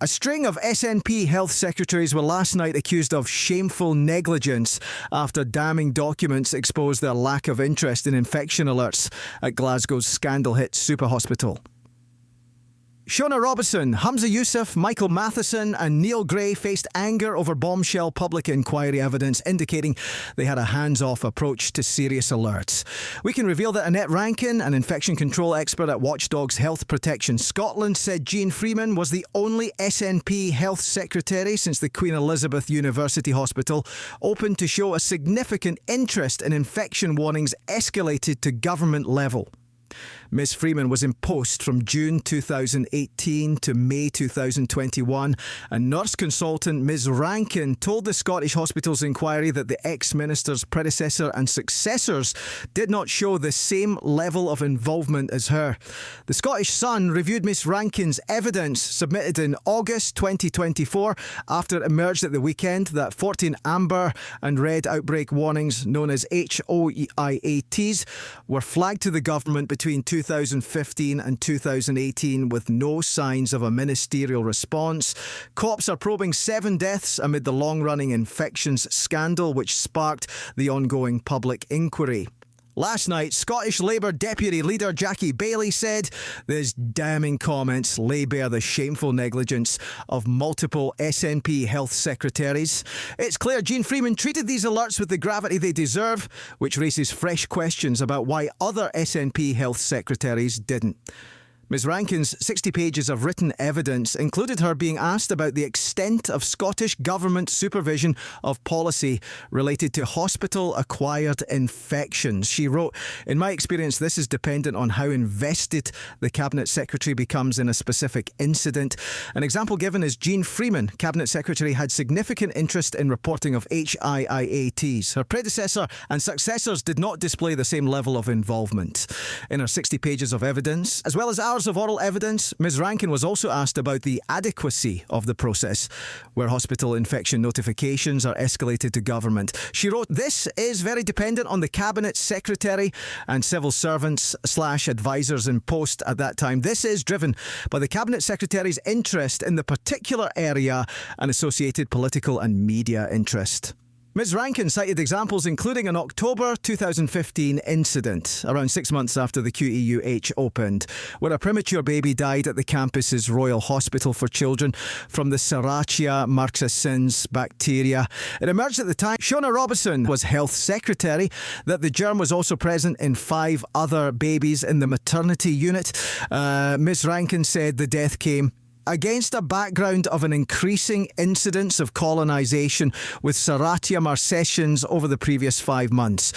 A string of SNP health secretaries were last night accused of shameful negligence after damning documents exposed their lack of interest in infection alerts at Glasgow's scandal-hit superhospital. Shona Robison, Humza Yousaf, Michael Matheson and Neil Gray faced anger over bombshell public inquiry evidence indicating they had a hands-off approach to serious alerts. We can reveal that Annette Rankin, an infection control expert at Watchdogs Health Protection Scotland, said Jean Freeman was the only SNP health secretary since the Queen Elizabeth University Hospital opened to show a significant interest in infection warnings escalated to government level. Ms Freeman was in post from June 2018 to May 2021, and nurse consultant Ms Rankin told the Scottish Hospitals Inquiry that the ex-minister's predecessor and successors did not show the same level of involvement as her. The Scottish Sun reviewed Ms Rankin's evidence submitted in August 2024 after it emerged at the weekend that 14 amber and red outbreak warnings known as HOIATs were flagged to the government between 2015 and 2018 with no signs of a ministerial response. Cops are probing 7 deaths amid the long-running infections scandal which sparked the ongoing public inquiry. Last night, Scottish Labour Deputy Leader Jackie Baillie said these damning comments lay bare the shameful negligence of multiple SNP health secretaries. It's clear Jean Freeman treated these alerts with the gravity they deserve, which raises fresh questions about why other SNP health secretaries didn't. Ms Rankin's 60 pages of written evidence included her being asked about the extent of Scottish Government supervision of policy related to hospital-acquired infections. She wrote, "In my experience, this is dependent on how invested the Cabinet Secretary becomes in a specific incident. An example given is Jean Freeman, Cabinet Secretary, had significant interest in reporting of HIIATs. Her predecessor and successors did not display the same level of involvement." In her 60 pages of evidence, as well as hours of oral evidence, Ms Rankin was also asked about the adequacy of the process, where hospital infection notifications are escalated to government. She wrote, "This is very dependent on the Cabinet Secretary and civil servants / advisors in post at that time. This is driven by the Cabinet Secretary's interest in the particular area and associated political and media interest." Ms Rankin cited examples including an October 2015 incident, around 6 months after the qeuh opened, where a premature baby died at the campus's Royal Hospital for Children from the Serratia marcescens bacteria. It emerged at the time Shona Robison was Health Secretary that the germ was also present in 5 other babies in the maternity unit. Ms Rankin said the death came against a background of an increasing incidence of colonisation with Serratia marcescens over the previous 5 months.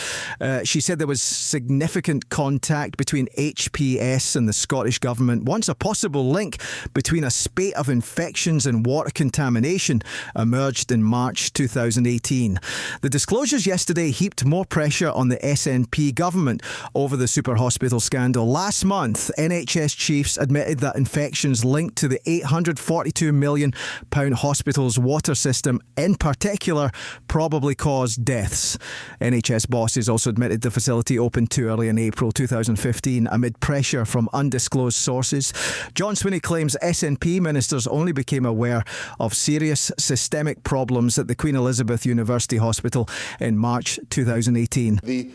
She said there was significant contact between HPS and the Scottish Government once a possible link between a spate of infections and water contamination emerged in March 2018. The disclosures yesterday heaped more pressure on the SNP government over the superhospital scandal. Last month, NHS chiefs admitted that infections linked to the £842 million hospital's water system in particular probably caused deaths. NHS bosses also admitted the facility opened too early in April 2015 amid pressure from undisclosed sources. John Swinney claims SNP ministers only became aware of serious systemic problems at the Queen Elizabeth University Hospital in March 2018. The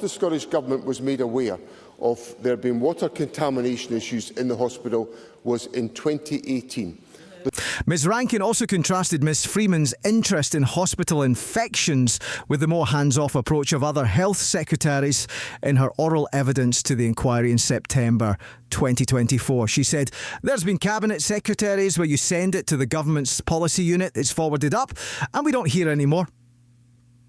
Scottish Government was made aware of there being water contamination issues in the hospital was in 2018. Ms Rankin also contrasted Ms Freeman's interest in hospital infections with the more hands-off approach of other health secretaries in her oral evidence to the inquiry in September 2024. She said, "There's been cabinet secretaries where you send it to the government's policy unit, it's forwarded up, and we don't hear any more."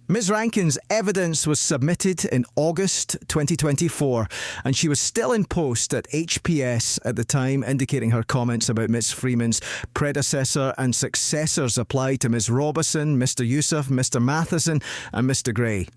Ms Rankin's evidence was submitted in August 2024 and she was still in post at HPS at the time, indicating her comments about Ms Freeman's predecessor and successors apply to Ms Robison, Mr Yousaf, Mr Matheson and Mr Gray.